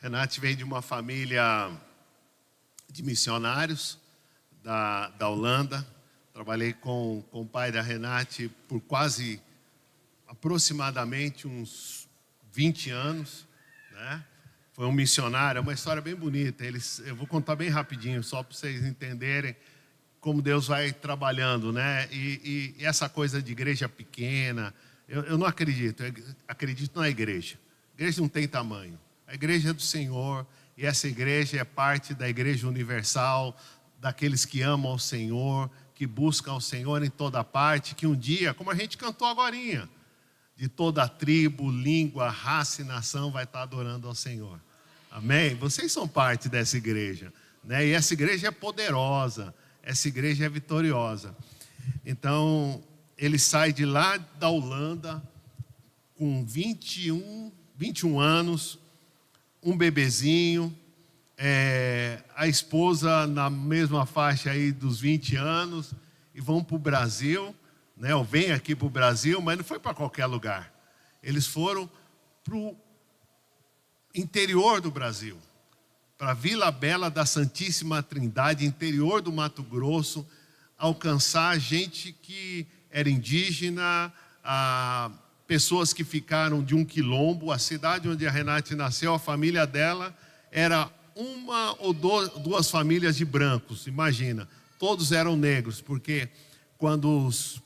Renate vem de uma família de missionários da Holanda. Trabalhei com o pai da Renate por aproximadamente uns 20 anos, né? Foi um missionário, é uma história bem bonita. Eu vou contar bem rapidinho, só para vocês entenderem como Deus vai trabalhando, né? E essa coisa de igreja pequena, eu não acredito. Eu acredito na igreja. A igreja não tem tamanho. A igreja é do Senhor, e essa igreja é parte da igreja universal, daqueles que amam ao Senhor, que buscam ao Senhor em toda parte, que um dia, como a gente cantou agorinha, de toda a tribo, língua, raça e nação vai estar adorando ao Senhor. Amém? Vocês são parte dessa igreja, né? E essa igreja é poderosa, essa igreja é vitoriosa. Então, ele sai de lá da Holanda com 21 anos, um bebezinho, a esposa na mesma faixa aí dos 20 anos, e vão para o Brasil, né? Ou vem aqui para o Brasil, mas não foi para qualquer lugar. Eles foram para o interior do Brasil, para Vila Bela da Santíssima Trindade, interior do Mato Grosso, alcançar gente que era indígena, pessoas que ficaram de um quilombo. A cidade onde a Renate nasceu, a família dela era uma ou duas famílias de brancos, imagina. Todos eram negros, porque quando os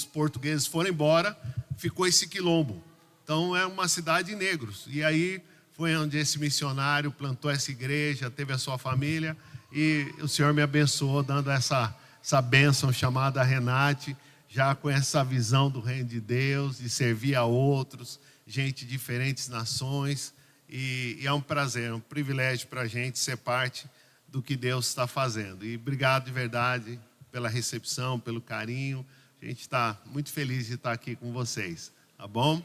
portugueses foram embora, ficou esse quilombo. Então é uma cidade de negros. E aí foi onde esse missionário plantou essa igreja, teve a sua família, e o Senhor me abençoou dando essa bênção chamada Renate, já com essa visão do reino de Deus, de servir a outros, gente de diferentes nações. E é um prazer, um privilégio para a gente ser parte do que Deus está fazendo. E obrigado de verdade pela recepção, pelo carinho. A gente está muito feliz de estar aqui com vocês, tá bom?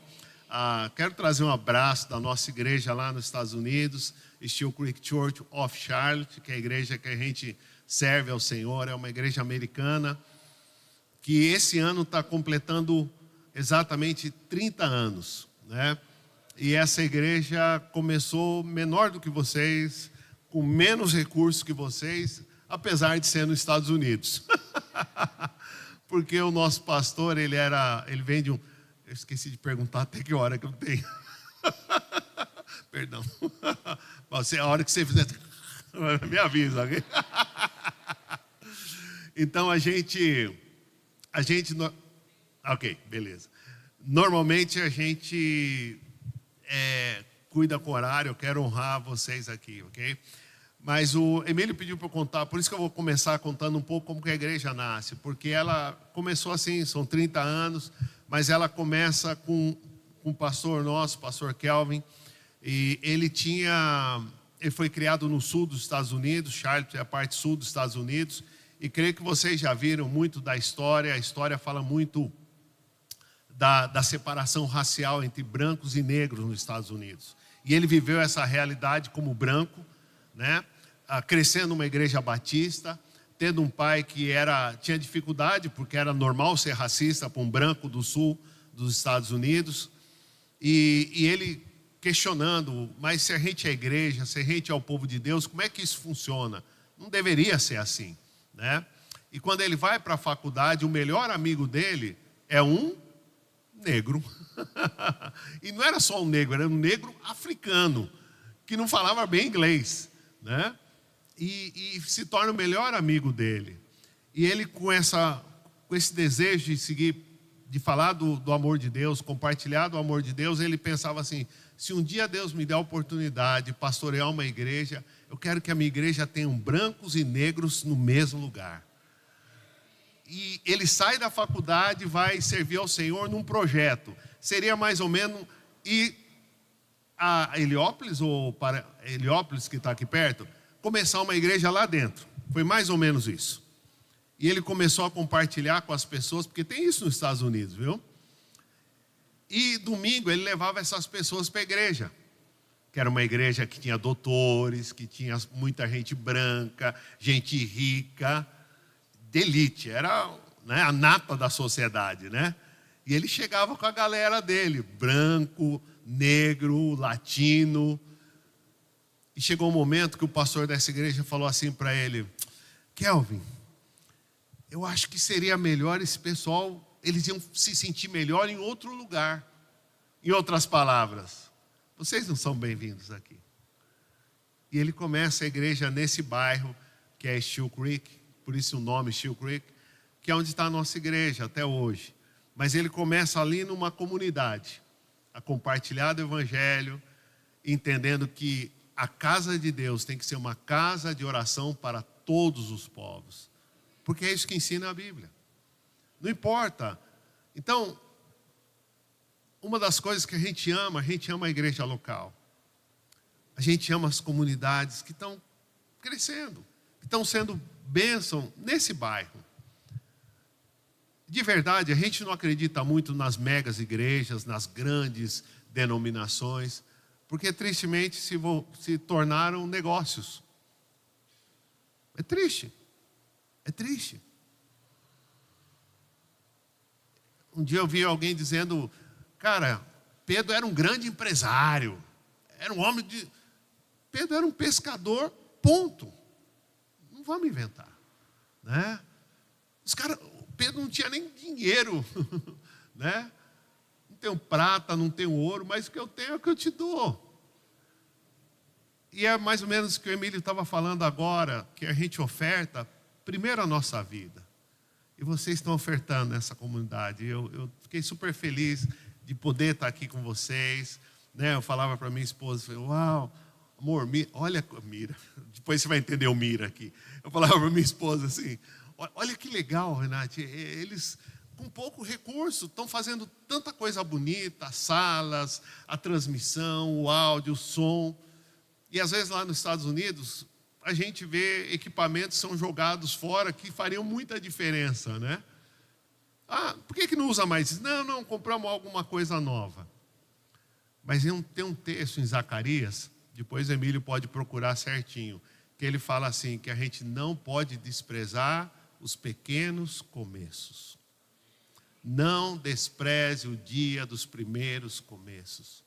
Quero trazer um abraço da nossa igreja lá nos Estados Unidos, Steel Creek Church of Charlotte, que é a igreja que a gente serve ao Senhor. É uma igreja americana que esse ano está completando exatamente 30 anos, né? E essa igreja começou menor do que vocês, com menos recursos que vocês, apesar de ser nos Estados Unidos. Porque o nosso pastor, ele vem de um... Eu esqueci de perguntar até que hora que eu tenho. Perdão. A hora que você fizer, me avisa, ok? Então a gente... Ok, beleza. Normalmente a gente cuida com horário, eu quero honrar vocês aqui, ok? Mas o Emílio pediu para eu contar, por isso que eu vou começar contando um pouco como que a igreja nasce, porque ela começou assim, são 30 anos, mas ela começa com um pastor nosso, pastor Kelvin, e ele foi criado no sul dos Estados Unidos, Charlotte é a parte sul dos Estados Unidos, e creio que vocês já viram muito da história. A história fala muito da separação racial entre brancos e negros nos Estados Unidos. E ele viveu essa realidade como branco, né? Crescendo numa igreja batista, tendo um pai que tinha dificuldade, porque era normal ser racista para um branco do sul dos Estados Unidos. E ele questionando, mas se a gente é igreja, se a gente é o povo de Deus, como é que isso funciona? Não deveria ser assim, né? E quando ele vai para a faculdade, o melhor amigo dele é um negro. E não era só um negro, era um negro africano, que não falava bem inglês, né? E se torna o melhor amigo dele. E ele com esse desejo de seguir, de falar do amor de Deus, compartilhar do amor de Deus, ele pensava assim: se um dia Deus me der a oportunidade de pastorear uma igreja, eu quero que a minha igreja tenha brancos e negros no mesmo lugar. E ele sai da faculdade e vai servir ao Senhor num projeto. Seria mais ou menos ir a Heliópolis, ou para Heliópolis, que está aqui perto, começar uma igreja lá dentro. Foi mais ou menos isso. E ele começou a compartilhar com as pessoas, porque tem isso nos Estados Unidos, viu? E domingo ele levava essas pessoas para a igreja, que era uma igreja que tinha doutores, que tinha muita gente branca, gente rica, de elite, era, né, a nata da sociedade, né? E ele chegava com a galera dele, branco, negro, latino. E chegou um momento que o pastor dessa igreja falou assim para ele: Kelvin, eu acho que seria melhor esse pessoal, eles iam se sentir melhor em outro lugar. Em outras palavras, vocês não são bem-vindos aqui. E ele começa a igreja nesse bairro, que é Steel Creek, por isso o nome Steel Creek, que é onde está a nossa igreja até hoje. Mas ele começa ali numa comunidade, a compartilhar do evangelho, entendendo que a casa de Deus tem que ser uma casa de oração para todos os povos. Porque é isso que ensina a Bíblia. Não importa. Então, uma das coisas que a gente ama a igreja local. A gente ama as comunidades que estão crescendo, que estão sendo bênção nesse bairro. De verdade, a gente não acredita muito nas megas igrejas, nas grandes denominações, porque tristemente se tornaram negócios. É triste. É triste. Um dia eu vi alguém dizendo: cara, Pedro era um grande empresário. Era um homem de... Pedro era um pescador, ponto. Não vamos inventar, né? Pedro não tinha nem dinheiro, né? Não tenho prata, não tenho ouro, mas o que eu tenho é o que eu te dou. E é mais ou menos o que o Emílio estava falando agora, que a gente oferta primeiro a nossa vida. E vocês estão ofertando nessa comunidade. Eu fiquei super feliz de poder estar aqui com vocês, né? Eu falava para minha esposa, falei: uau, amor, olha Mira, depois você vai entender o Mira aqui. Eu falava para minha esposa assim: olha que legal, Renate, eles com pouco recurso estão fazendo tanta coisa bonita, as salas, a transmissão, o áudio, o som. E às vezes lá nos Estados Unidos, a gente vê equipamentos que são jogados fora que fariam muita diferença, né? Ah, por que não usa mais? Não, compramos alguma coisa nova. Mas tem um texto em Zacarias, depois o Emílio pode procurar certinho, que ele fala assim, que a gente não pode desprezar os pequenos começos. Não despreze o dia dos primeiros começos.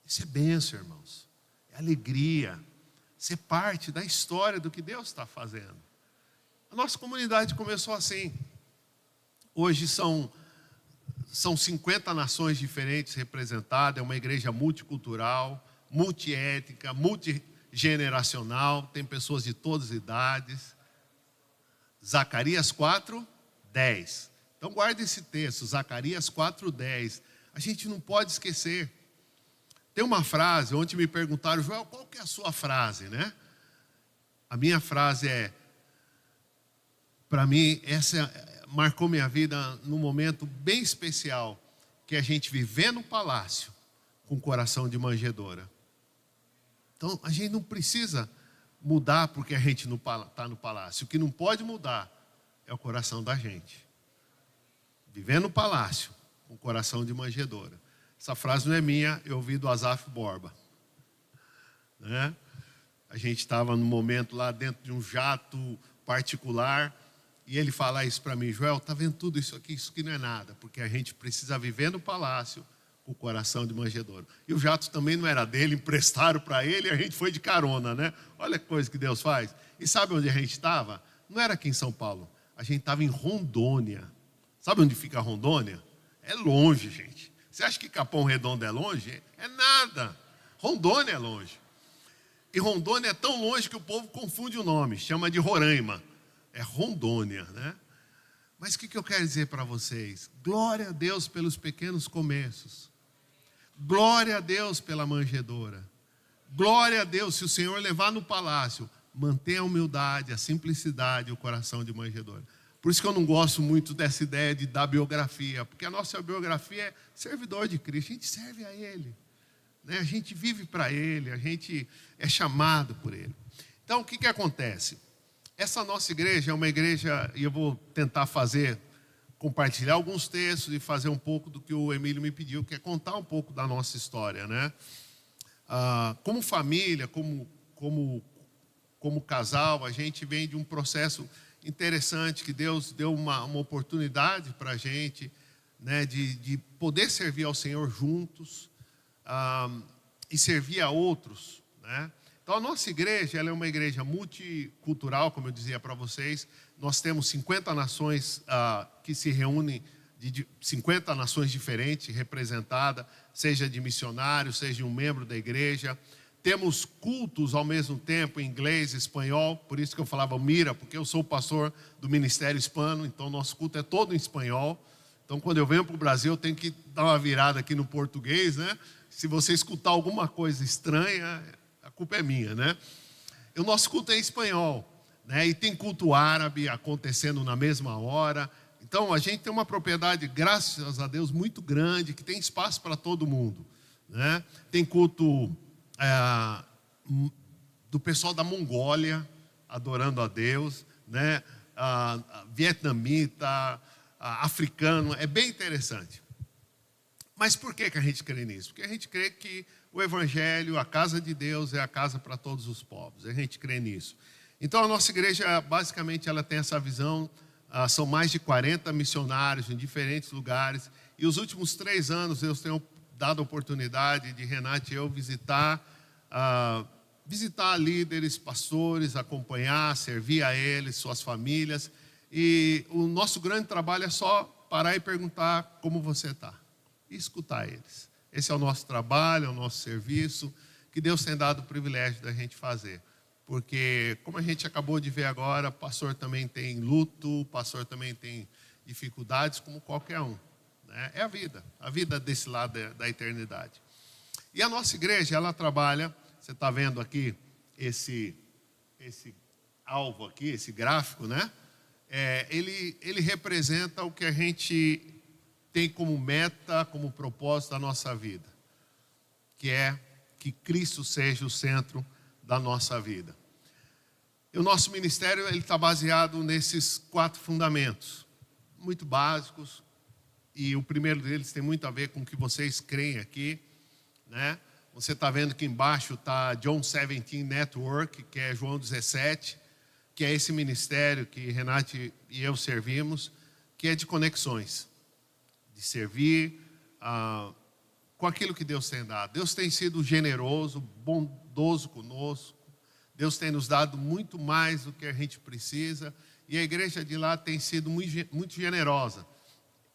Isso é bênção, irmãos. É alegria. Ser parte da história do que Deus está fazendo. A nossa comunidade começou assim. Hoje são 50 nações diferentes representadas, é uma igreja multicultural, multiétnica, multigeneracional, tem pessoas de todas as idades. Zacarias 4:10. Então guarde esse texto, Zacarias 4:10. A gente não pode esquecer. Tem uma frase, ontem me perguntaram: Joel, qual que é a sua frase, né? A minha frase é, para mim, essa marcou minha vida num momento bem especial, que é a gente viver no palácio com coração de manjedoura. Então, a gente não precisa mudar porque a gente está no palácio. O que não pode mudar é o coração da gente. Viver no palácio com coração de manjedoura. Essa frase não é minha, eu ouvi do Asaf Borba, né? A gente estava num momento lá dentro de um jato particular, e ele fala isso para mim: Joel, está vendo tudo isso aqui não é nada, porque a gente precisa viver no palácio com o coração de manjedoura. E o jato também não era dele, emprestaram para ele e a gente foi de carona, né? Olha que coisa que Deus faz. E sabe onde a gente estava? Não era aqui em São Paulo, a gente estava em Rondônia. Sabe onde fica Rondônia? É longe, gente. Você acha que Capão Redondo é longe? É nada. Rondônia é longe. E Rondônia é tão longe que o povo confunde o nome, chama de Roraima. É Rondônia, né? Mas o que eu quero dizer para vocês? Glória a Deus pelos pequenos começos. Glória a Deus pela manjedoura. Glória a Deus, se o Senhor levar no palácio, mantenha a humildade, a simplicidade e o coração de manjedoura. Por isso que eu não gosto muito dessa ideia de dar biografia, porque a nossa biografia é servidor de Cristo, a gente serve a Ele, né? A gente vive para Ele, a gente é chamado por Ele. Então, o que acontece? Essa nossa igreja é uma igreja, e eu vou tentar compartilhar alguns textos e fazer um pouco do que o Emílio me pediu, que é contar um pouco da nossa história, né? Como família, como casal, a gente vem de um processo interessante, que Deus deu uma oportunidade para a gente né, de poder servir ao Senhor juntos e servir a outros, né? Então, a nossa igreja, ela é uma igreja multicultural, como eu dizia para vocês. Nós temos 50 nações que se reúnem, de 50 nações diferentes representadas, seja de missionário, seja de um membro da igreja. Temos cultos ao mesmo tempo em inglês, espanhol, por isso que eu falava mira, porque eu sou o pastor do Ministério Hispano, então nosso culto é todo em espanhol. Então, quando eu venho para o Brasil, eu tenho que dar uma virada aqui no português, né? Se você escutar alguma coisa estranha, a culpa é minha, né? O nosso culto é em espanhol, né? E tem culto árabe acontecendo na mesma hora. Então, a gente tem uma propriedade, graças a Deus, muito grande, que tem espaço para todo mundo, né? Tem culto do pessoal da Mongólia, adorando a Deus, né? Vietnamita, africano, é bem interessante. Mas por que a gente crê nisso? Porque a gente crê que o Evangelho, a casa de Deus, é a casa para todos os povos. A gente crê nisso. Então, a nossa igreja, basicamente, ela tem essa visão. São mais de 40 missionários em diferentes lugares. E os últimos 3 anos, Deus tem dado a oportunidade de Renato e eu visitar líderes, pastores, acompanhar, servir a eles, suas famílias. E o nosso grande trabalho é só parar e perguntar como você está. E escutar eles. Esse é o nosso trabalho, é o nosso serviço, que Deus tem dado o privilégio da gente fazer. Porque, como a gente acabou de ver agora, o pastor também tem luto, o pastor também tem dificuldades, como qualquer um, né? É a vida desse lado da eternidade. E a nossa igreja, ela trabalha, você está vendo aqui esse alvo aqui, esse gráfico, né? Ele representa o que a gente tem como meta, como propósito da nossa vida, que é que Cristo seja o centro da nossa vida. E o nosso ministério está baseado nesses 4 fundamentos, muito básicos, e o primeiro deles tem muito a ver com o que vocês creem aqui, né? Você está vendo que embaixo está John 17 Network, que é João 17, que é esse ministério que Renato e eu servimos, que é de conexões, de servir com aquilo que Deus tem dado. Deus tem sido generoso, bondoso conosco. Deus tem nos dado muito mais do que a gente precisa. E a igreja de lá tem sido muito generosa,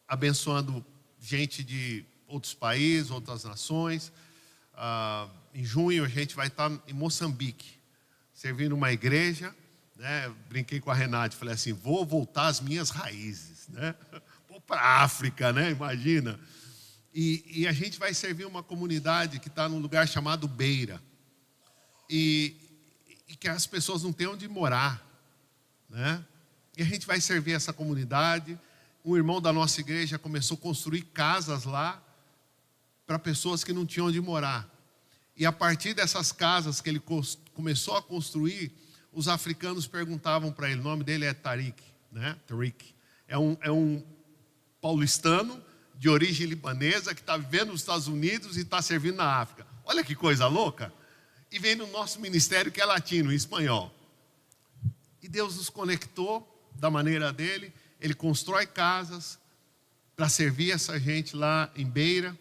abençoando gente de outros países, outras nações. Em junho a gente vai estar em Moçambique, servindo uma igreja, né? Brinquei com a Renata, falei assim, vou voltar às minhas raízes, né? Vou para a África, né? Imagina. E a gente vai servir uma comunidade que está num lugar chamado Beira. E que as pessoas não têm onde morar, né? E a gente vai servir essa comunidade. Um irmão da nossa igreja começou a construir casas lá para pessoas que não tinham onde morar. E a partir dessas casas que ele começou a construir, os africanos perguntavam para ele, o nome dele é Tariq, né? Tariq. É um paulistano de origem libanesa que está vivendo nos Estados Unidos e está servindo na África. Olha que coisa louca. E vem no nosso ministério que é latino, em espanhol. E Deus nos conectou da maneira dele. Ele constrói casas para servir essa gente lá em Beira.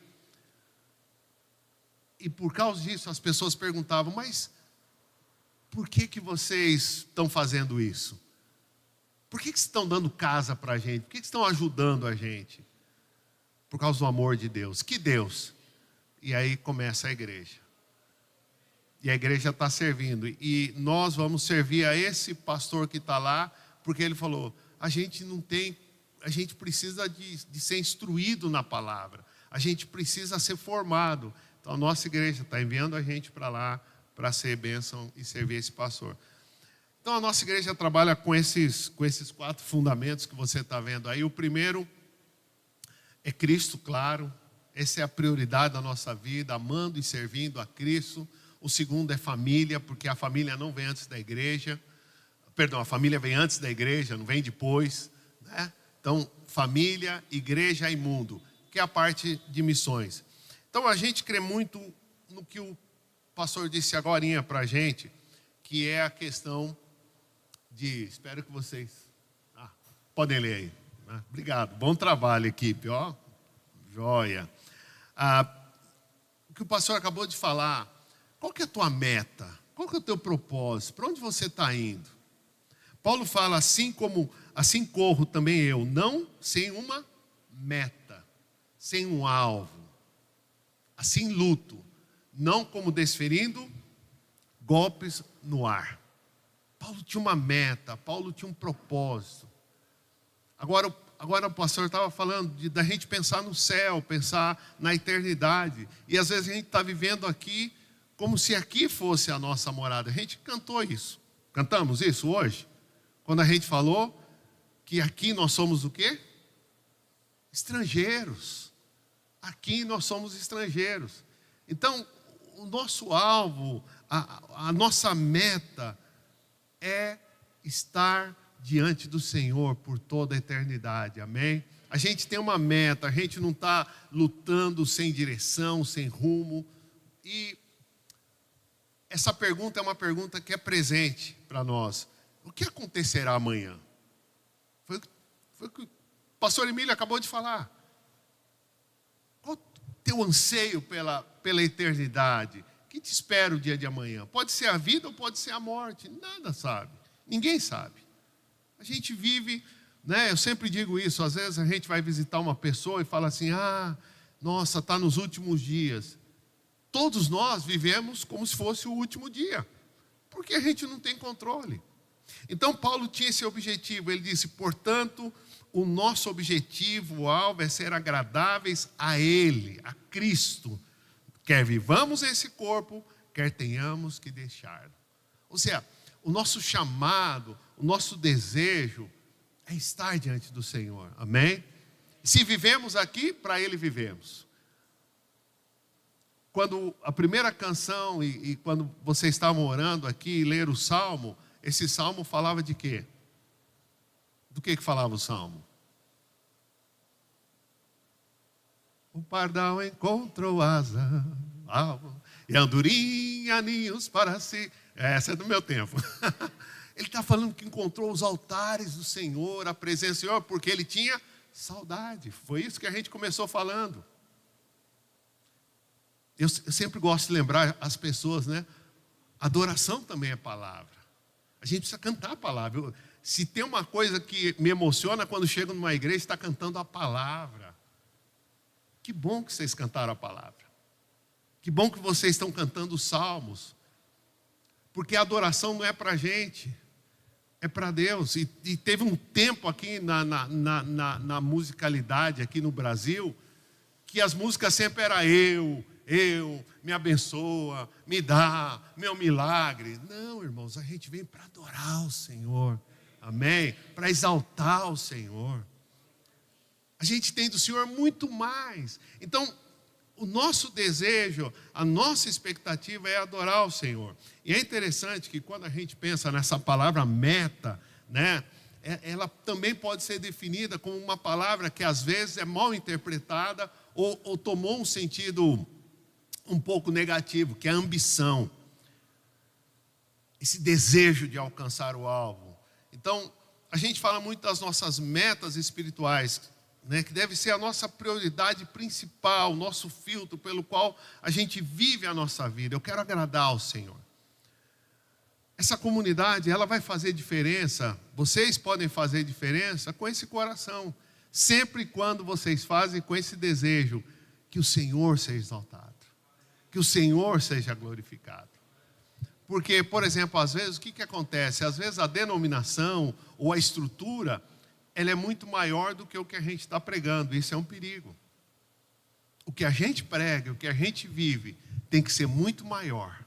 E por causa disso as pessoas perguntavam, mas por que vocês estão fazendo isso? Por que vocês estão dando casa para a gente? Por que estão ajudando a gente? Por causa do amor de Deus. Que Deus? E aí começa a igreja. E a igreja está servindo. E nós vamos servir a esse pastor que está lá, porque ele falou, a gente precisa de ser instruído na palavra. A gente precisa ser formado. Então a nossa igreja está enviando a gente para lá, para ser bênção e servir esse pastor. Então a nossa igreja trabalha com esses 4 fundamentos que você está vendo aí. O primeiro é Cristo, claro. Essa é a prioridade da nossa vida, amando e servindo a Cristo. O segundo é família, porque a família não vem antes da igreja. Perdão, a família vem antes da igreja, não vem depois, né? Então, família, igreja e mundo, que é a parte de missões. Então, a gente crê muito no que o pastor disse agorinha para a gente, que é a questão de... Espero que vocês... podem ler aí. Né? Obrigado. Bom trabalho, equipe. Ó, Joia. O que o pastor acabou de falar, qual que é a tua meta? Qual que é o teu propósito? Para onde você está indo? Paulo fala, assim corro também eu, não sem uma meta, sem um alvo. Assim luto, não como desferindo golpes no ar. Paulo tinha uma meta, Paulo tinha um propósito. Agora o pastor estava falando da gente pensar no céu, pensar na eternidade. E às vezes a gente está vivendo aqui como se aqui fosse a nossa morada. A gente cantou isso. Cantamos isso hoje? Quando a gente falou que aqui nós somos o quê? Estrangeiros. Aqui nós somos estrangeiros. Então, o nosso alvo, a nossa meta é estar diante do Senhor por toda a eternidade, amém? A gente tem uma meta, a gente não está lutando sem direção, sem rumo. E essa pergunta é uma pergunta que é presente para nós. O que acontecerá amanhã? Foi o que o pastor Emílio acabou de falar. Qual o teu anseio pela eternidade? O que te espera o dia de amanhã? Pode ser a vida ou pode ser a morte? Nada sabe. Ninguém sabe. A gente vive, né? Eu sempre digo isso. Às vezes a gente vai visitar uma pessoa e fala assim, nossa, está nos últimos dias. Todos nós vivemos como se fosse o último dia. Porque a gente não tem controle. Então Paulo tinha esse objetivo. Ele disse, portanto, o nosso objetivo, o alvo é ser agradáveis a Ele, a Cristo. Quer vivamos esse corpo, quer tenhamos que deixá-lo. Ou seja, o nosso chamado, o nosso desejo é estar diante do Senhor. Amém? Se vivemos aqui, para Ele vivemos. Quando a primeira canção e quando vocês estavam orando aqui e leram o Salmo, esse Salmo falava de quê? Do que falava o Salmo? O pardal encontrou asa, e andorinha ninhos para si. Essa é do meu tempo. Ele está falando que encontrou os altares do Senhor, a presença do Senhor, porque ele tinha saudade. Foi isso que a gente começou falando. Eu sempre gosto de lembrar as pessoas, né? Adoração também é palavra. A gente precisa cantar a palavra. Se tem uma coisa que me emociona quando chego numa igreja, está cantando a palavra. Que bom que vocês cantaram a palavra. Que bom que vocês estão cantando os salmos. Porque a adoração não é para a gente, é para Deus. E teve um tempo aqui na musicalidade, aqui no Brasil, que as músicas sempre eram me abençoa, me dá, meu milagre. Não, irmãos, a gente vem para adorar o Senhor, amém? Para exaltar o Senhor. A gente tem do Senhor muito mais. Então, o nosso desejo, a nossa expectativa é adorar o Senhor. E é interessante que quando a gente pensa nessa palavra meta, né? Ela também pode ser definida como uma palavra que às vezes é mal interpretada ou tomou um sentido um pouco negativo, que é a ambição. Esse desejo de alcançar o alvo. Então, a gente fala muito das nossas metas espirituais, né, que deve ser a nossa prioridade principal, o nosso filtro pelo qual a gente vive a nossa vida. Eu quero agradar ao Senhor. Essa comunidade, ela vai fazer diferença, vocês podem fazer diferença com esse coração, sempre quando vocês fazem com esse desejo, que o Senhor seja exaltado, que o Senhor seja glorificado. Porque, por exemplo, às vezes, o que acontece? Às vezes a denominação ou a estrutura, ela é muito maior do que o que a gente está pregando. Isso é um perigo. O que a gente prega, o que a gente vive, tem que ser muito maior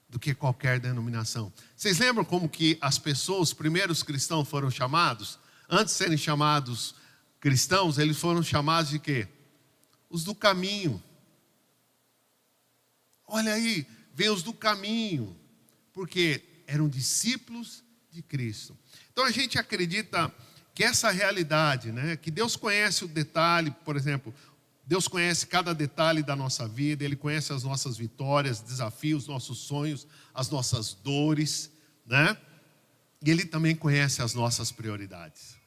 do que qualquer denominação. Vocês lembram como que as pessoas, os primeiros cristãos foram chamados? Antes de serem chamados cristãos, eles foram chamados de quê? Os do caminho. Olha aí, vem os do caminho. Porque eram discípulos de Cristo. Então a gente acredita que essa realidade, né, que Deus conhece o detalhe, por exemplo, Deus conhece cada detalhe da nossa vida, Ele conhece as nossas vitórias, desafios, nossos sonhos, as nossas dores, né? E Ele também conhece as nossas prioridades.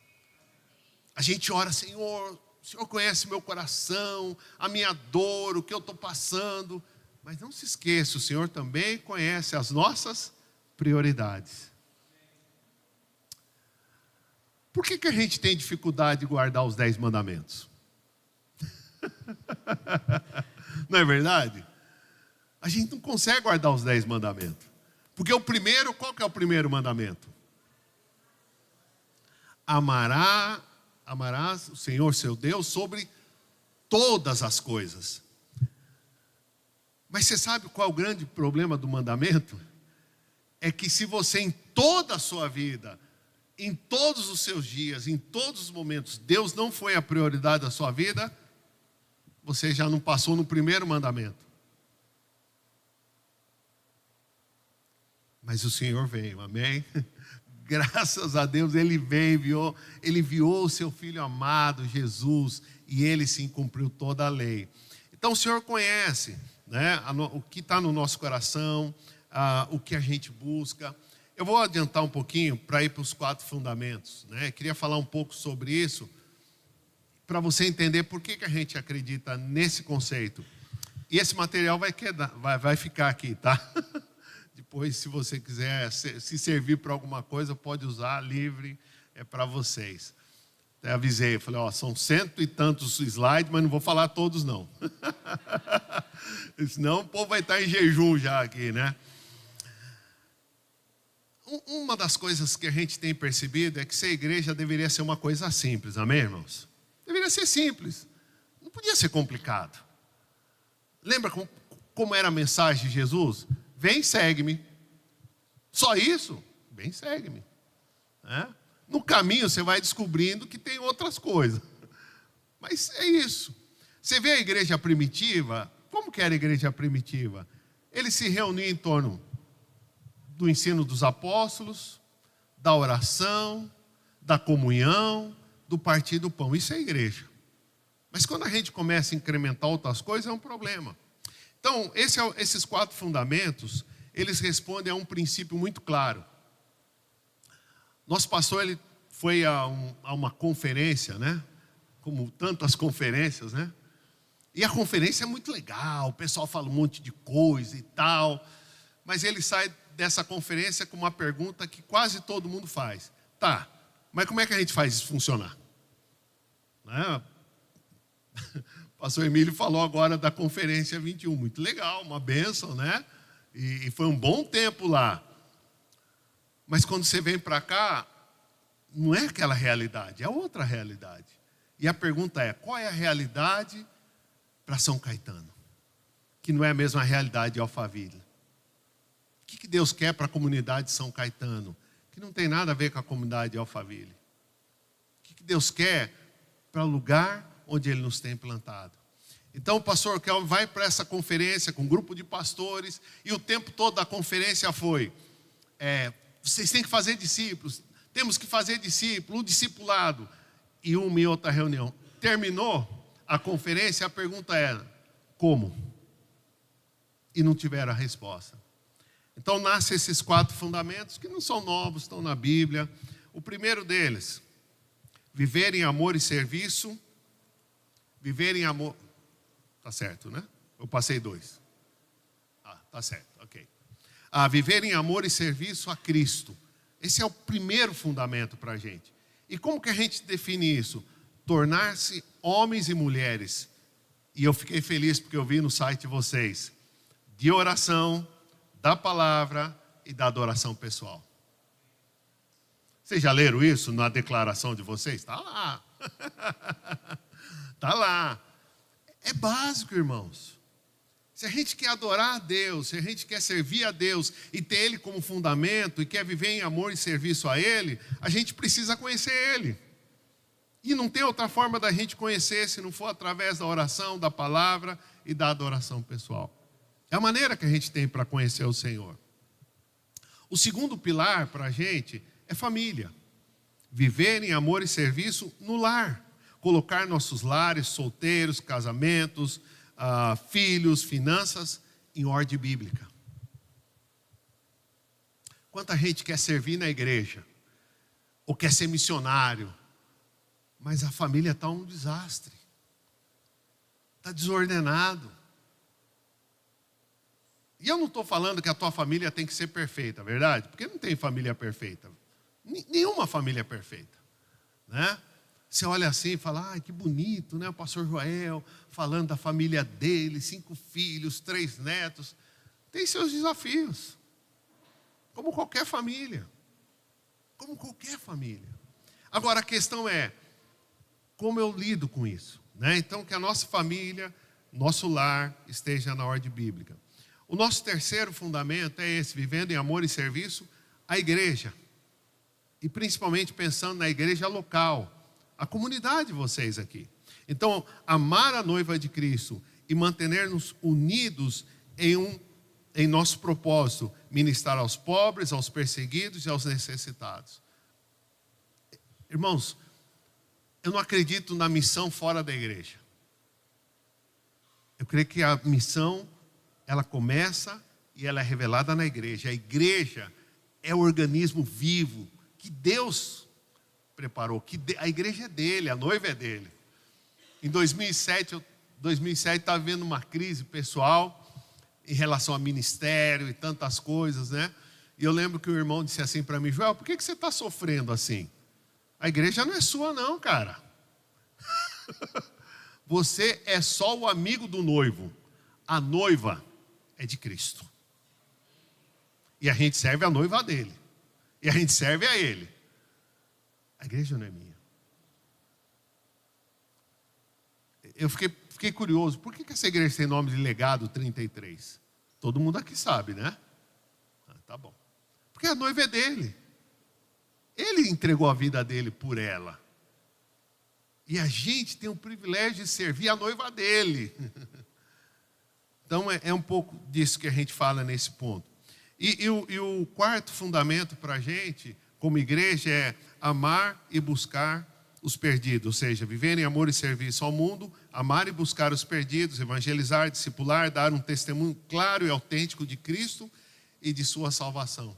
A gente ora, Senhor, O Senhor conhece meu coração, a minha dor, o que eu estou passando. Mas não se esqueça, o Senhor também conhece as nossas prioridades. Por que a gente tem dificuldade de guardar os 10 mandamentos? Não é verdade? A gente não consegue guardar os 10 mandamentos. Porque qual que é o primeiro mandamento? Amarás o Senhor seu Deus sobre todas as coisas. Mas você sabe qual é o grande problema do mandamento? É que se você em toda a sua vida, em todos os seus dias, em todos os momentos, Deus não foi a prioridade da sua vida, você já não passou no primeiro mandamento. Mas o Senhor veio, amém? Graças a Deus Ele veio, Ele enviou o seu Filho amado, Jesus, e Ele sim cumpriu toda a lei. Então o Senhor conhece, né, o que está no nosso coração, o que a gente busca. Eu vou adiantar um pouquinho para ir para os 4 fundamentos, né? Queria falar um pouco sobre isso, para você entender por que a gente acredita nesse conceito. E esse material vai ficar aqui, tá? Depois, se você quiser se servir para alguma coisa, pode usar, livre, é para vocês. Até avisei, falei, são 100 e tantos slides, mas não vou falar todos não. Senão o povo vai estar em jejum já aqui, né? Uma das coisas que a gente tem percebido é que ser igreja deveria ser uma coisa simples, amém, irmãos? Deveria ser simples, não podia ser complicado. Lembra como era a mensagem de Jesus? Vem, segue-me. Só isso? Vem, segue-me. No caminho você vai descobrindo que tem outras coisas. Mas é isso. Você vê a igreja primitiva, como que era a igreja primitiva? Eles se reuniam em torno do ensino dos apóstolos, da oração, da comunhão, do partir do pão. Isso é igreja. Mas quando a gente começa a incrementar outras coisas, é um problema. Então, esses 4 fundamentos, eles respondem a um princípio muito claro. Nosso pastor, ele foi a uma conferência, né? Como tantas conferências, né? E a conferência é muito legal, o pessoal fala um monte de coisa e tal. Mas ele sai dessa conferência com uma pergunta que quase todo mundo faz. Tá, mas como é que a gente faz isso funcionar? Né? O pastor Emílio falou agora da conferência 21. Muito legal, uma bênção, né? E foi um bom tempo lá. Mas quando você vem para cá, não é aquela realidade, é outra realidade. E a pergunta é, qual é a realidade para São Caetano? Que não é a mesma realidade de Alphaville. O que Deus quer para a comunidade de São Caetano? Que não tem nada a ver com a comunidade de Alphaville. O que Deus quer para o lugar onde Ele nos tem plantado? Então o pastor Kelvin vai para essa conferência com um grupo de pastores, e o tempo todo da conferência foi, vocês têm que fazer discípulos, temos que fazer discípulo, o discipulado, e uma e outra reunião. Terminou a conferência, a pergunta era, como? E não tiveram a resposta. Então nascem esses 4 fundamentos, que não são novos, estão na Bíblia. O primeiro deles, viver em amor e serviço. Viver em amor... Tá certo, né? Eu passei 2. Tá certo, ok. Viver em amor e serviço a Cristo. Esse é o primeiro fundamento para a gente. E como que a gente define isso? Tornar-se homens e mulheres. E eu fiquei feliz porque eu vi no site de vocês. De oração, da palavra e da adoração pessoal. Vocês já leram isso na declaração de vocês? Está lá. Está lá. É básico, irmãos. Se a gente quer adorar a Deus, se a gente quer servir a Deus e ter Ele como fundamento e quer viver em amor e serviço a Ele, a gente precisa conhecer Ele. E não tem outra forma da gente conhecer se não for através da oração, da palavra e da adoração pessoal. É a maneira que a gente tem para conhecer o Senhor. O segundo pilar para a gente é família. Viver em amor e serviço no lar. Colocar nossos lares, solteiros, casamentos, filhos, finanças em ordem bíblica. Quanta gente quer servir na igreja, ou quer ser missionário, mas a família está um desastre. Está desordenado. E eu não estou falando que a tua família tem que ser perfeita, verdade? Porque não tem família perfeita. Nenhuma família é perfeita, né? Você olha assim e fala, que bonito, né? O pastor Joel falando da família dele, 5 filhos, 3 netos. Tem seus desafios. Como qualquer família. Como qualquer família. Agora a questão é, como eu lido com isso? Né? Então que a nossa família, nosso lar esteja na ordem bíblica. O nosso terceiro fundamento é esse, vivendo em amor e serviço à igreja. E principalmente pensando na igreja local, a comunidade de vocês aqui. Então, amar a noiva de Cristo e manter-nos unidos em nosso propósito, ministrar aos pobres, aos perseguidos e aos necessitados. Irmãos, eu não acredito na missão fora da igreja. Eu creio que a missão, ela começa e ela é revelada na igreja. A igreja é o organismo vivo que Deus preparou, a igreja é dele, a noiva é dele. Em 2007 estava vendo uma crise pessoal em relação a ministério e tantas coisas, né? E eu lembro que o irmão disse assim para mim, Joel, por que você está sofrendo assim? A igreja não é sua não, cara. Você é só o amigo do noivo. A noiva é de Cristo. E a gente serve a noiva dele. E a gente serve a ele. A igreja não é minha. Eu fiquei curioso. Por que essa igreja tem nome de Legado 33? Todo mundo aqui sabe, né? Tá bom. Porque a noiva é dele. Ele entregou a vida dele por ela. E a gente tem o privilégio de servir a noiva dele. Então é um pouco disso que a gente fala nesse ponto. E o quarto fundamento para a gente, como igreja, é amar e buscar os perdidos. Ou seja, viver em amor e serviço ao mundo, amar e buscar os perdidos, evangelizar, discipular, dar um testemunho claro e autêntico de Cristo e de sua salvação.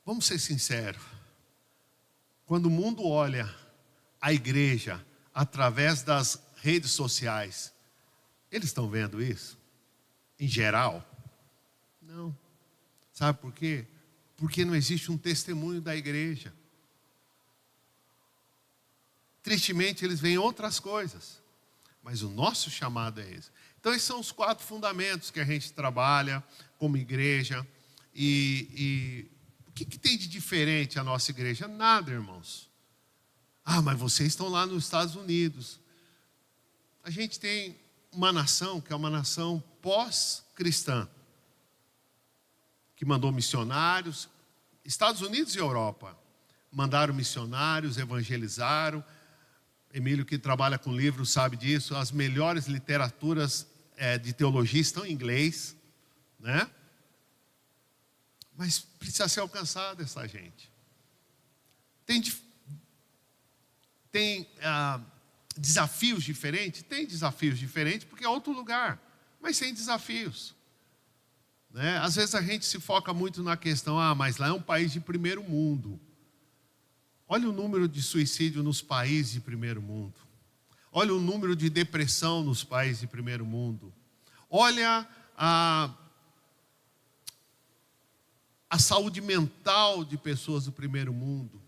Vamos ser sinceros. Quando o mundo olha a igreja através das redes sociais, eles estão vendo isso? Em geral? Não. Sabe por quê? Porque não existe um testemunho da igreja. Tristemente, eles veem outras coisas. Mas o nosso chamado é esse. Então, esses são os 4 fundamentos que a gente trabalha como igreja. E o que tem de diferente a nossa igreja? Nada, irmãos. Mas vocês estão lá nos Estados Unidos. A gente tem uma nação que é uma nação pós-cristã, que mandou missionários. Estados Unidos e Europa mandaram missionários, evangelizaram. Emílio, que trabalha com livros, sabe disso. As melhores literaturas de teologia estão em inglês, né? Mas precisa ser alcançada essa gente. Tem desafios diferentes? Tem desafios diferentes, porque é outro lugar, mas tem desafios. Né? Às vezes a gente se foca muito na questão, mas lá é um país de primeiro mundo. Olha o número de suicídio nos países de primeiro mundo. Olha o número de depressão nos países de primeiro mundo. Olha a saúde mental de pessoas do primeiro mundo.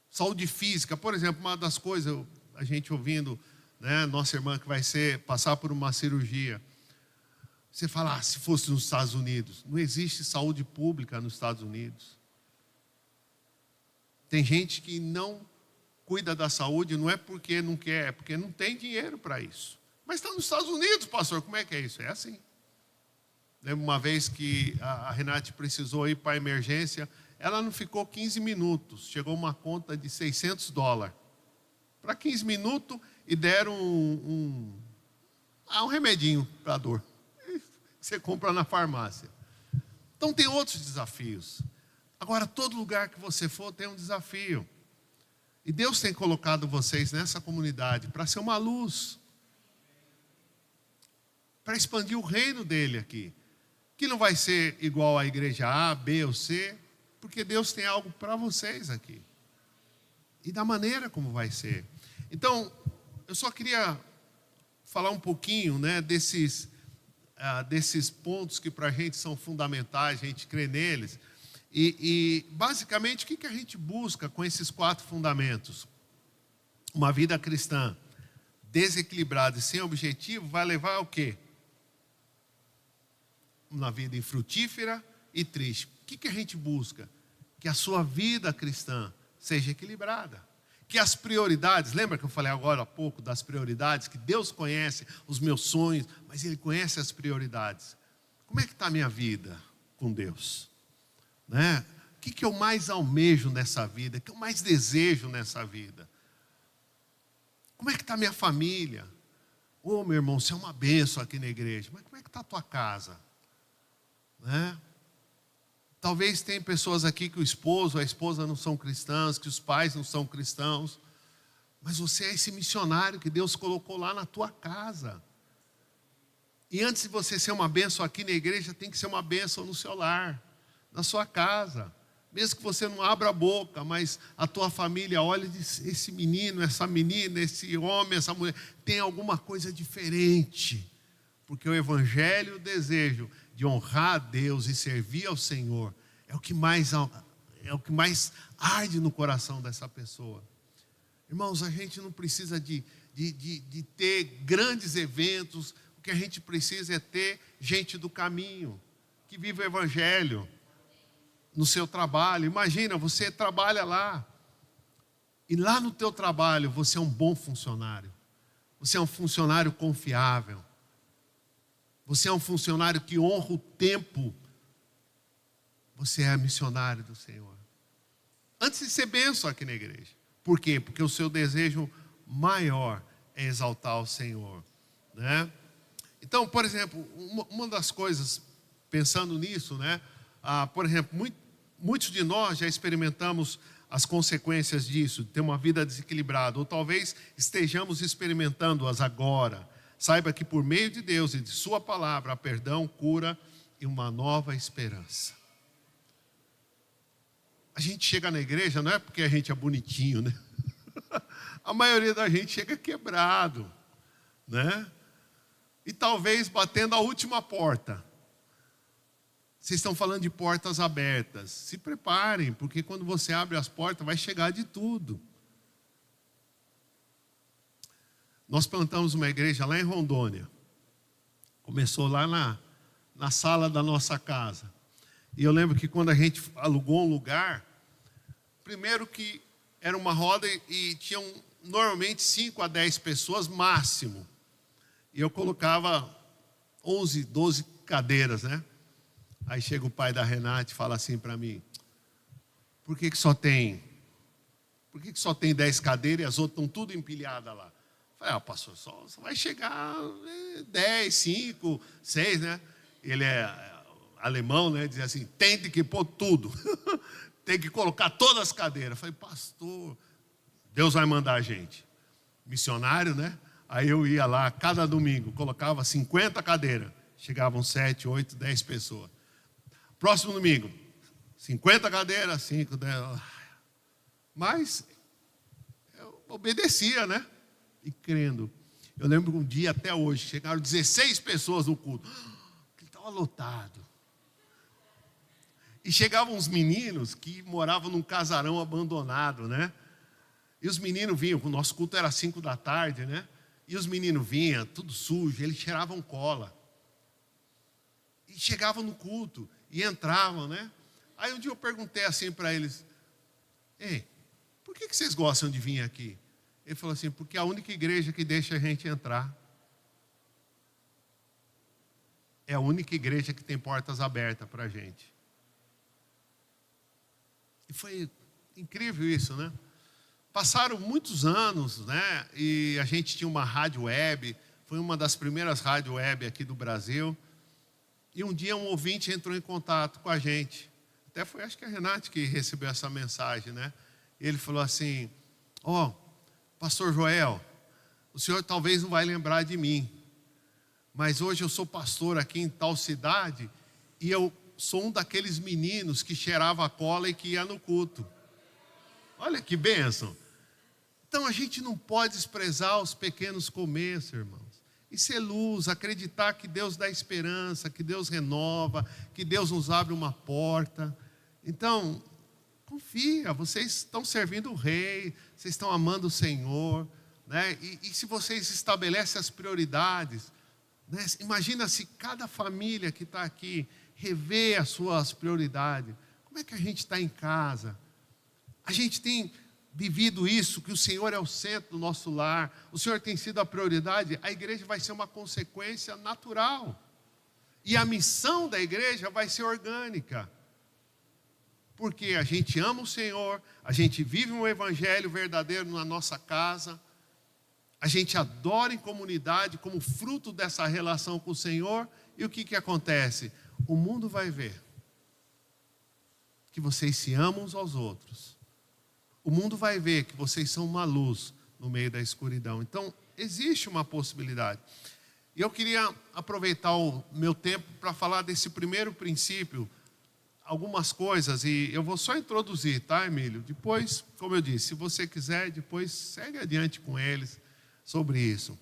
Saúde física, por exemplo, uma das coisas, a gente ouvindo, né, nossa irmã que vai passar por uma cirurgia. Você fala, se fosse nos Estados Unidos. Não existe saúde pública nos Estados Unidos. Tem gente que não cuida da saúde, não é porque não quer, é porque não tem dinheiro para isso. Mas está nos Estados Unidos, pastor, como é que é isso? É assim. Lembro uma vez que a Renate precisou ir para a emergência, ela não ficou 15 minutos, chegou uma conta de $600. Para 15 minutos e deram um remedinho para a dor. Você compra na farmácia. Então tem outros desafios. Agora, todo lugar que você for tem um desafio. E Deus tem colocado vocês nessa comunidade para ser uma luz. Para expandir o reino dele aqui. Que não vai ser igual à igreja A, B ou C, porque Deus tem algo para vocês aqui. e da maneira como vai ser. Então, eu só queria falar um pouquinho, né, desses pontos que para a gente são fundamentais, a gente crê neles. E basicamente, o que a gente busca com esses 4 fundamentos? Uma vida cristã desequilibrada e sem objetivo vai levar ao quê? Uma vida infrutífera e triste. O que a gente busca? Que a sua vida cristã seja equilibrada. Que as prioridades, lembra que eu falei agora há pouco das prioridades, que Deus conhece os meus sonhos, mas Ele conhece as prioridades. Como é que está a minha vida com Deus? Né? O que eu mais almejo nessa vida? O que eu mais desejo nessa vida? Como é que está a minha família? Ô, meu irmão, você é uma bênção aqui na igreja, mas como é que está a tua casa? Né? Talvez tem pessoas aqui que o esposo, a esposa não são cristãs, que os pais não são cristãos, mas você é esse missionário que Deus colocou lá na tua casa. E antes de você ser uma bênção aqui na igreja, tem que ser uma bênção no seu lar, na sua casa. Mesmo que você não abra a boca, mas a tua família olha e diz, esse menino, essa menina, esse homem, essa mulher, tem alguma coisa diferente. Porque o evangelho, o desejo de honrar a Deus e servir ao Senhor, é o que mais arde no coração dessa pessoa. Irmãos, a gente não precisa de ter grandes eventos, o que a gente precisa é ter gente do caminho, que vive o evangelho no seu trabalho. Imagina, você trabalha lá, e lá no teu trabalho você é um bom funcionário, você é um funcionário confiável, você é um funcionário que honra o tempo, você é missionário do Senhor. Antes de ser bênção aqui na igreja. Por quê? Porque o seu desejo maior é exaltar o Senhor, né? Então, por exemplo, uma das coisas, pensando nisso, né? Por exemplo, muitos de nós já experimentamos as consequências disso, de ter uma vida desequilibrada, ou talvez estejamos experimentando-as agora. Saiba que por meio de Deus e de sua palavra, há perdão, cura e uma nova esperança. A gente chega na igreja, não é porque a gente é bonitinho, né? A maioria da gente chega quebrado, né? E talvez batendo a última porta. Vocês estão falando de portas abertas. Se preparem, porque quando você abre as portas, vai chegar de tudo. Nós plantamos uma igreja lá em Rondônia. Começou lá na sala da nossa casa. E eu lembro que quando a gente alugou um lugar, primeiro que era uma roda e tinham normalmente 5 a 10 pessoas máximo. E eu colocava 11, 12 cadeiras, né? Aí chega o pai da Renata e fala assim para mim, por que só tem 10 cadeiras e as outras estão tudo empilhadas lá? Eu falei, pastor, só vai chegar 10, 5, 6, né? Ele é alemão, né? Diz assim, tem que pôr tudo. Tem que colocar todas as cadeiras. Eu falei, pastor, Deus vai mandar a gente. Missionário, né? Aí eu ia lá, cada domingo, colocava 50 cadeiras. Chegavam 7, 8, 10 pessoas. Próximo domingo, 50 cadeiras, 5, 10. Mas eu obedecia, né? E crendo. Eu lembro um dia até hoje, chegaram 16 pessoas no culto. Estava lotado. E chegavam uns meninos que moravam num casarão abandonado, né? E os meninos vinham, o nosso culto era 5 da tarde, né? E os meninos vinham, tudo sujo, eles cheiravam cola. E chegavam no culto, e entravam, né? Aí um dia eu perguntei assim para eles, ei, por que vocês gostam de vir aqui? Ele falou assim, porque é a única igreja que deixa a gente entrar. É a única igreja que tem portas abertas para a gente. E foi incrível isso, né? Passaram muitos anos, né? E a gente tinha uma rádio web, foi uma das primeiras rádios web aqui do Brasil. E um dia um ouvinte entrou em contato com a gente. Até foi, acho que a Renate que recebeu essa mensagem, né? E ele falou assim, pastor Joel, o senhor talvez não vai lembrar de mim, mas hoje eu sou pastor aqui em tal cidade e eu sou um daqueles meninos que cheirava cola e que ia no culto. Olha que bênção. Então a gente não pode desprezar os pequenos começos, irmãos. E ser luz, acreditar que Deus dá esperança, que Deus renova, que Deus nos abre uma porta. Então, confia, vocês estão servindo o Rei, vocês estão amando o Senhor, né? E se vocês estabelecem as prioridades, né? Imagina se cada família que está aqui rever as suas prioridades. Como é que a gente está em casa? A gente tem vivido isso, que o Senhor é o centro do nosso lar, o Senhor tem sido a prioridade, a igreja vai ser uma consequência natural. E a missão da igreja vai ser orgânica. Porque a gente ama o Senhor, a gente vive um evangelho verdadeiro na nossa casa, a gente adora em comunidade como fruto dessa relação com o Senhor, e o que acontece? O mundo vai ver que vocês se amam uns aos outros. O mundo vai ver que vocês são uma luz no meio da escuridão. Então, existe uma possibilidade. E eu queria aproveitar o meu tempo para falar desse primeiro princípio, algumas coisas, e eu vou só introduzir, tá, Emílio? Depois, como eu disse, se você quiser, depois segue adiante com eles sobre isso.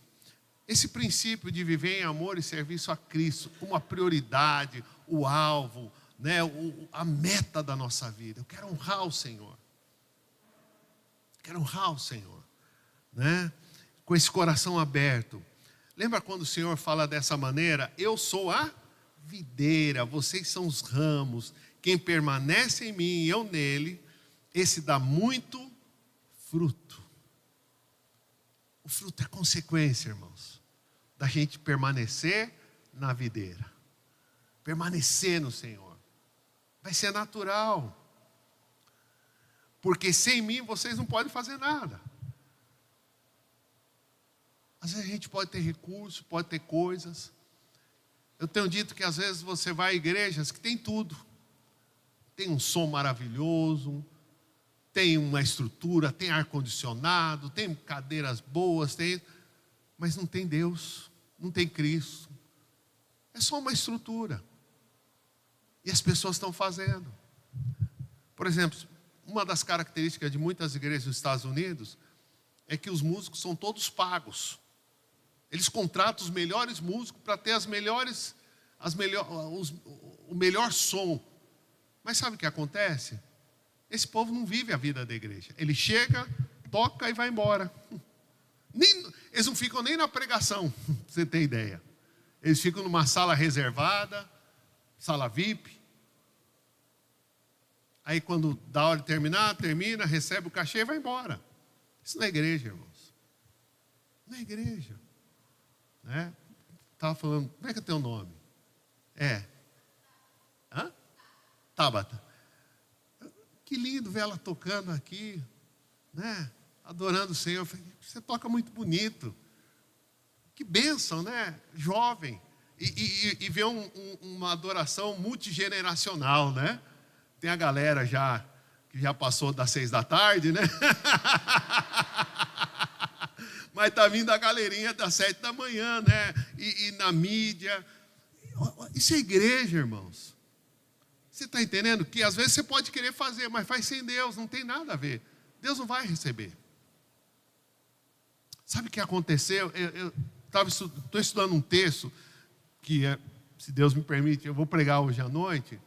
Esse princípio de viver em amor e serviço a Cristo, como a prioridade, o alvo, né, a meta da nossa vida. Eu quero honrar o Senhor. Quero honrar o Senhor, né? Com esse coração aberto. Lembra quando o Senhor fala dessa maneira? Eu sou a videira, vocês são os ramos. Quem permanece em mim e eu nele, esse dá muito fruto. O fruto é consequência, irmãos, da gente permanecer na videira. Permanecer no Senhor. Vai ser natural. Porque sem mim vocês não podem fazer nada. Às vezes a gente pode ter recursos, pode ter coisas. Eu tenho dito que às vezes você vai a igrejas que tem tudo. Tem um som maravilhoso, tem uma estrutura, tem ar-condicionado, tem cadeiras boas, mas não tem Deus, não tem Cristo. É só uma estrutura. E as pessoas estão fazendo. Por exemplo, uma das características de muitas igrejas dos Estados Unidos é que os músicos são todos pagos. Eles contratam os melhores músicos para ter o melhor som. Mas sabe o que acontece? Esse povo não vive a vida da igreja. Ele chega, toca e vai embora. Eles não ficam nem na pregação, para você ter ideia. Eles ficam numa sala reservada, sala VIP. Aí quando dá hora de terminar, termina, recebe o cachê e vai embora. Isso não é igreja, irmãos. Não é igreja. Né? Estava falando, como é que é teu nome? Hã? Tabata. Que lindo ver ela tocando aqui, né? Adorando o Senhor. Eu falei, você toca muito bonito. Que bênção, né? Jovem. E ver uma adoração multigeneracional, né? Tem a galera que já passou das 6 da tarde, né? Mas está vindo a galerinha das 7 da manhã, né? E na mídia. Isso é igreja, irmãos. Você está entendendo? Que às vezes você pode querer fazer, mas faz sem Deus, não tem nada a ver. Deus não vai receber. Sabe o que aconteceu? Eu estou estudando um texto, que se Deus me permite, eu vou pregar hoje à noite,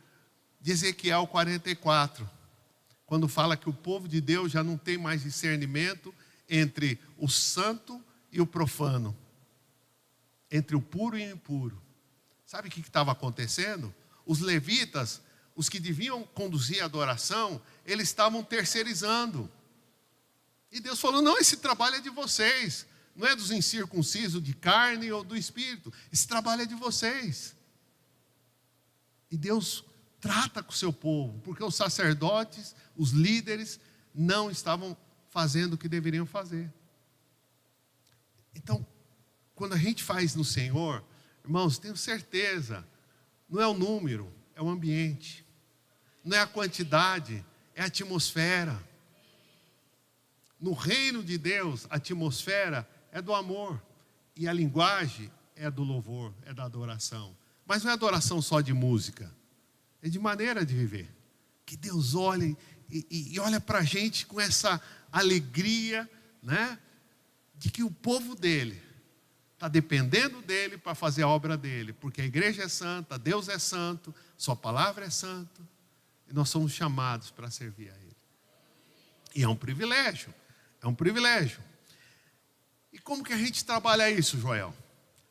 de Ezequiel 44, quando fala que o povo de Deus já não tem mais discernimento entre o santo e o profano, entre o puro e o impuro. Sabe o que estava acontecendo? Os levitas, os que deviam conduzir a adoração, eles estavam terceirizando. E Deus falou, não, esse trabalho é de vocês, não é dos incircuncisos de carne ou do espírito, esse trabalho é de vocês. E Deus trata com o seu povo, porque os sacerdotes, os líderes, não estavam fazendo o que deveriam fazer. Então, quando a gente faz no Senhor, irmãos, tenho certeza, não é o número, é o ambiente. Não é a quantidade, é a atmosfera. No reino de Deus, a atmosfera é do amor. E a linguagem é do louvor, é da adoração. Mas não é adoração só de música. É de maneira de viver. Que Deus olhe e olha para a gente com essa alegria né? De que o povo dele está dependendo dele para fazer a obra dele, porque a igreja é santa, Deus é santo, sua palavra é santa, e nós somos chamados para servir a ele. E é um privilégio, é um privilégio. E como que a gente trabalha isso, Joel?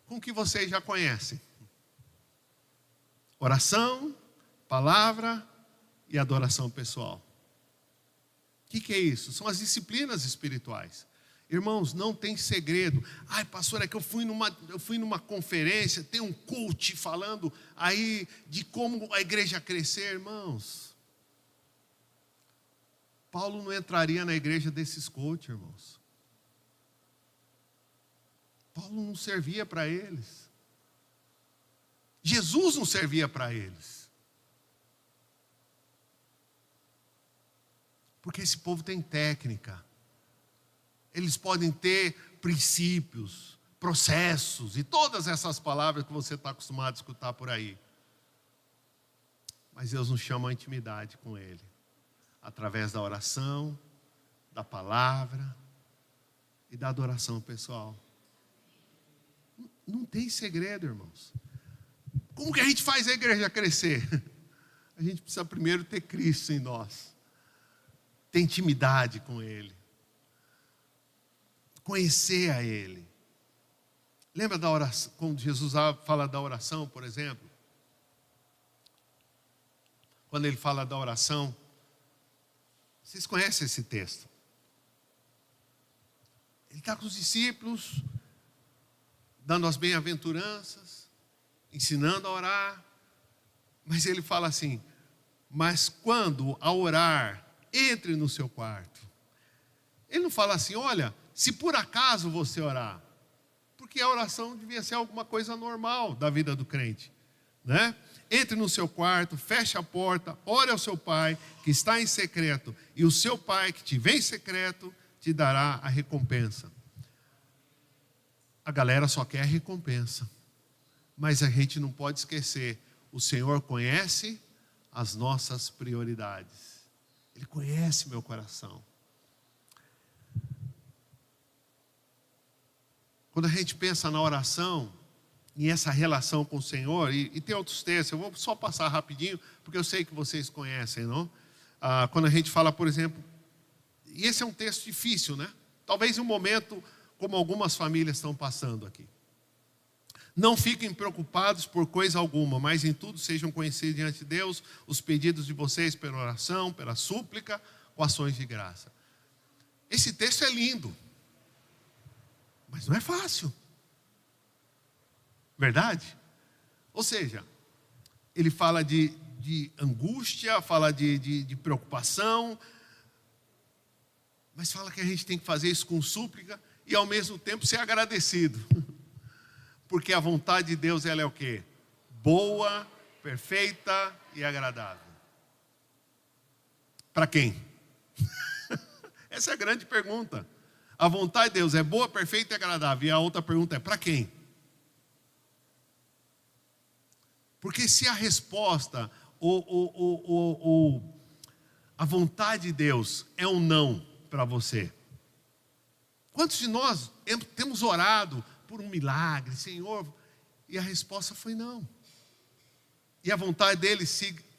Com o que vocês já conhecem. Oração, palavra e adoração pessoal. O que é isso? São as disciplinas espirituais. Irmãos, não tem segredo. Ai, pastor, é que eu fui numa conferência, tem um coach falando aí de como a igreja crescer. Irmãos, Paulo não entraria na igreja desses coaches, irmãos. Paulo não servia para eles. Jesus não servia para eles. Porque esse povo tem técnica. Eles podem ter princípios, processos e todas essas palavras que você está acostumado a escutar por aí. Mas Deus nos chama à intimidade com Ele. Através da oração, da palavra e da adoração pessoal. Não tem segredo, irmãos. Como que a gente faz a igreja crescer? A gente precisa primeiro ter Cristo em nós. Ter intimidade com Ele. Conhecer a Ele. Lembra da oração, quando Jesus fala da oração, por exemplo? Quando Ele fala da oração, vocês conhecem esse texto? Ele está com os discípulos, dando as bem-aventuranças, ensinando a orar, mas Ele fala assim, mas quando a orar, entre no seu quarto. Ele não fala assim, olha, se por acaso você orar, porque a oração devia ser alguma coisa normal da vida do crente, né? Entre no seu quarto, feche a porta, ore ao seu pai que está em secreto, e o seu pai que te vê em secreto te dará a recompensa. A galera só quer a recompensa, mas a gente não pode esquecer, o Senhor conhece as nossas prioridades. Ele conhece meu coração. Quando a gente pensa na oração, em essa relação com o Senhor, e tem outros textos, eu vou só passar rapidinho, porque eu sei que vocês conhecem, não? Quando a gente fala, por exemplo, e esse é um texto difícil, né? Talvez em um momento como algumas famílias estão passando aqui. Não fiquem preocupados por coisa alguma, mas em tudo sejam conhecidos diante de Deus os pedidos de vocês pela oração, pela súplica, com ações de graça. Esse texto é lindo, mas não é fácil. Verdade? Ou seja, ele fala de angústia, fala de preocupação, mas fala que a gente tem que fazer isso com súplica e ao mesmo tempo ser agradecido. Porque a vontade de Deus, ela é o quê? Boa, perfeita e agradável. Para quem? Essa é a grande pergunta. A vontade de Deus é boa, perfeita e agradável. E a outra pergunta é para quem? Porque se a resposta, a vontade de Deus é um não para você. Quantos de nós temos orado por um milagre, Senhor? E a resposta foi não. E a vontade dele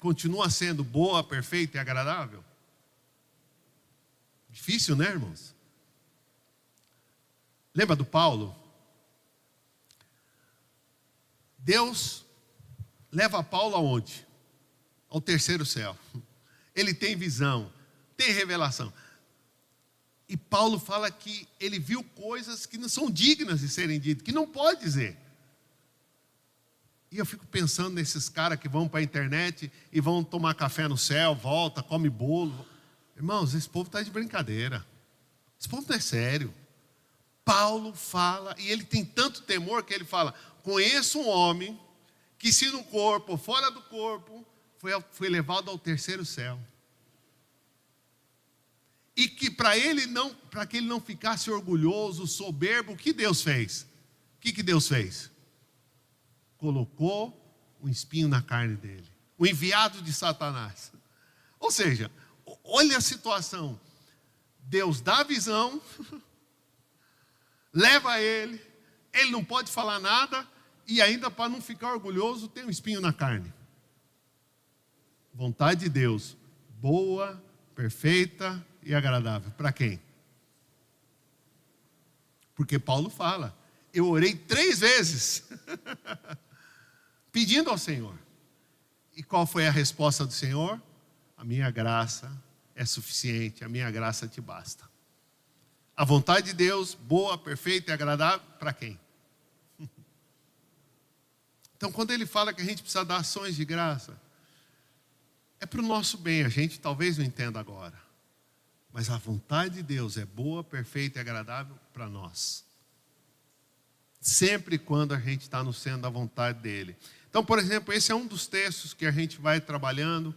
continua sendo boa, perfeita e agradável? Difícil, né, irmãos? Lembra do Paulo? Deus leva Paulo aonde? Ao terceiro céu. Ele tem visão, tem revelação. E Paulo fala que ele viu coisas que não são dignas de serem ditas, que não pode dizer. E eu fico pensando nesses caras que vão para a internet e vão tomar café no céu, volta, come bolo. Irmãos, esse povo está de brincadeira. Esse povo não é sério. Paulo fala, e ele tem tanto temor que ele fala, conheço um homem que se no corpo ou fora do corpo foi levado ao terceiro céu. E que para que ele não ficasse orgulhoso, soberbo, o que Deus fez? O que Deus fez? Colocou um espinho na carne dele. O enviado de Satanás. Ou seja, olha a situação. Deus dá a visão, leva ele não pode falar nada, e ainda para não ficar orgulhoso, tem um espinho na carne. Vontade de Deus, boa, perfeita e agradável. Para quem? Porque Paulo fala, eu orei 3 vezes, pedindo ao Senhor. E qual foi a resposta do Senhor? A minha graça é suficiente, a minha graça te basta. A vontade de Deus, boa, perfeita e agradável, para quem? Então, quando ele fala que a gente precisa dar ações de graça, é para o nosso bem. A gente talvez não entenda agora, mas a vontade de Deus é boa, perfeita e agradável para nós. Sempre quando a gente está no centro da vontade dele. Então, por exemplo, esse é um dos textos que a gente vai trabalhando.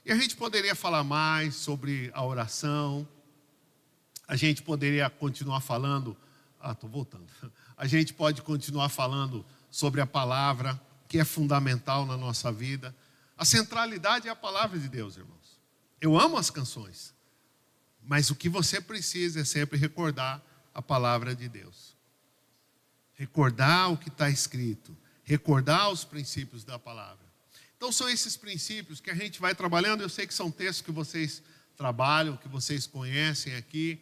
E a gente poderia falar mais sobre a oração. A gente poderia continuar falando... estou voltando. A gente pode continuar falando sobre a palavra, que é fundamental na nossa vida. A centralidade é a palavra de Deus, irmãos. Eu amo as canções, mas o que você precisa é sempre recordar a palavra de Deus. Recordar o que está escrito. Recordar os princípios da palavra. Então são esses princípios que a gente vai trabalhando. Eu sei que são textos que vocês trabalham, que vocês conhecem aqui.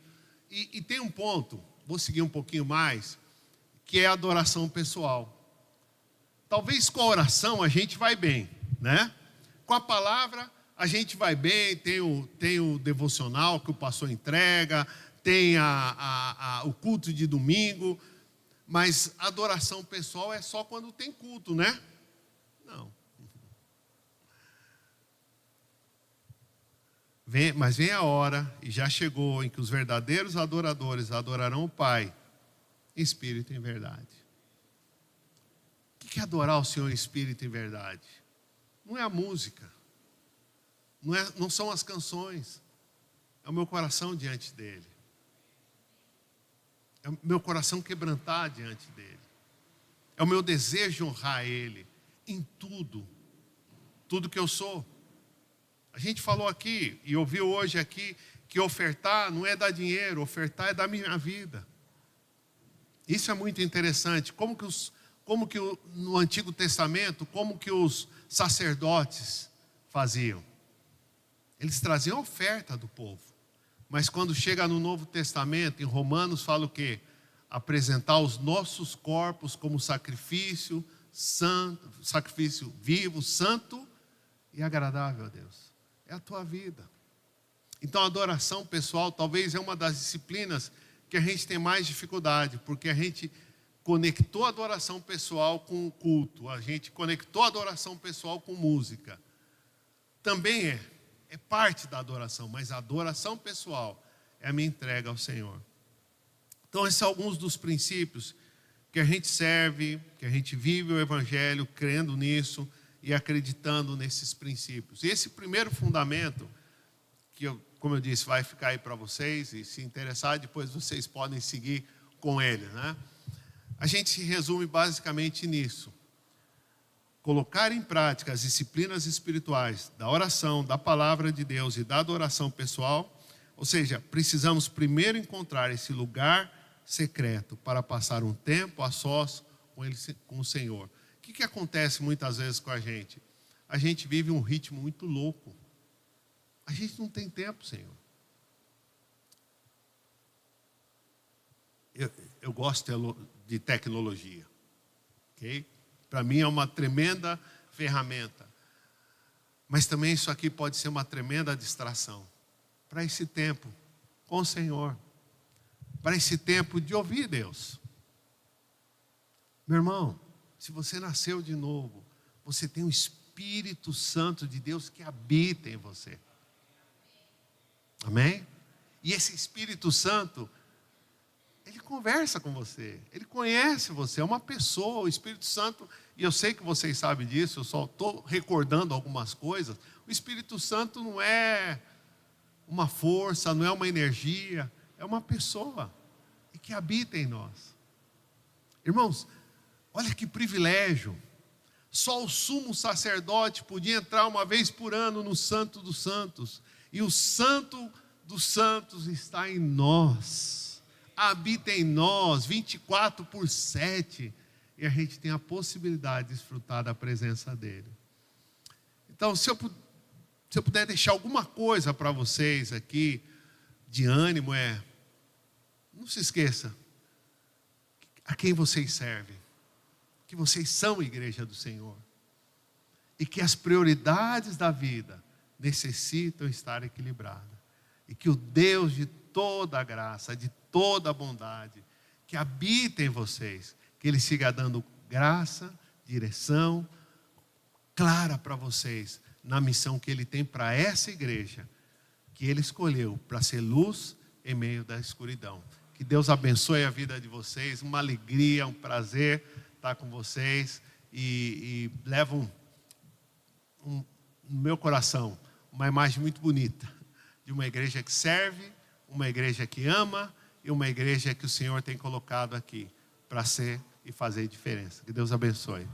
E tem um ponto, vou seguir um pouquinho mais, que é a adoração pessoal. Talvez com a oração a gente vai bem, né? Com a palavra a gente vai bem, tem o devocional que o pastor entrega, tem o culto de domingo, mas a adoração pessoal é só quando tem culto, né? Não. Mas vem a hora, e já chegou, em que os verdadeiros adoradores adorarão o Pai em espírito e em verdade. O que é adorar o Senhor em espírito e em verdade? Não é a música, não são as canções, é o meu coração diante dele. É o meu coração quebrantar diante dele. É o meu desejo de honrar ele em tudo que eu sou. A gente falou aqui, e ouviu hoje aqui, que ofertar não é dar dinheiro, ofertar é dar minha vida. Isso é muito interessante. Como que no Antigo Testamento, como que os sacerdotes faziam? Eles traziam a oferta do povo. Mas quando chega no Novo Testamento, em Romanos, fala o quê? Apresentar os nossos corpos como sacrifício santo, sacrifício vivo, santo e agradável a Deus. É a tua vida. Então a adoração pessoal talvez é uma das disciplinas que a gente tem mais dificuldade, porque a gente conectou a adoração pessoal com o culto, a gente conectou a adoração pessoal com música. Também é parte da adoração, mas a adoração pessoal é a minha entrega ao Senhor. Então esses são alguns dos princípios que a gente serve, que a gente vive o Evangelho crendo nisso e acreditando nesses princípios. E esse primeiro fundamento, que como eu disse, vai ficar aí para vocês, e se interessar, depois vocês podem seguir com ele, né? A gente se resume basicamente nisso. Colocar em prática as disciplinas espirituais da oração, da palavra de Deus e da adoração pessoal, ou seja, precisamos primeiro encontrar esse lugar secreto para passar um tempo a sós com o Senhor. O que acontece muitas vezes com a gente? A gente vive um ritmo muito louco. A gente não tem tempo, Senhor. Eu gosto de tecnologia, ok? Para mim é uma tremenda ferramenta. Mas também isso aqui pode ser uma tremenda distração. Para esse tempo com o Senhor. Para esse tempo de ouvir Deus. Meu irmão, se você nasceu de novo, você tem o Espírito Santo de Deus que habita em você. Amém? E esse Espírito Santo, ele conversa com você, ele conhece você, é uma pessoa, o Espírito Santo, e eu sei que vocês sabem disso, eu só estou recordando algumas coisas. O Espírito Santo não é uma força, não é uma energia, é uma pessoa, e que habita em nós. Irmãos, olha que privilégio. Só o sumo sacerdote podia entrar uma vez por ano no Santo dos Santos. E o Santo dos Santos está em nós. habita em nós 24/7 e a gente tem a possibilidade de desfrutar da presença dele. Então, se eu puder deixar alguma coisa para vocês aqui de ânimo, não se esqueça a quem vocês servem, que vocês são igreja do Senhor e que as prioridades da vida necessitam estar equilibradas e que o Deus de toda a graça, de toda a bondade que habita em vocês, que Ele siga dando graça, direção clara para vocês na missão que Ele tem para essa igreja que Ele escolheu para ser luz em meio da escuridão. Que Deus abençoe a vida de vocês, uma alegria, um prazer estar com vocês e levo no meu coração uma imagem muito bonita de uma igreja que serve, uma igreja que ama e uma igreja que o Senhor tem colocado aqui para ser e fazer diferença. Que Deus abençoe.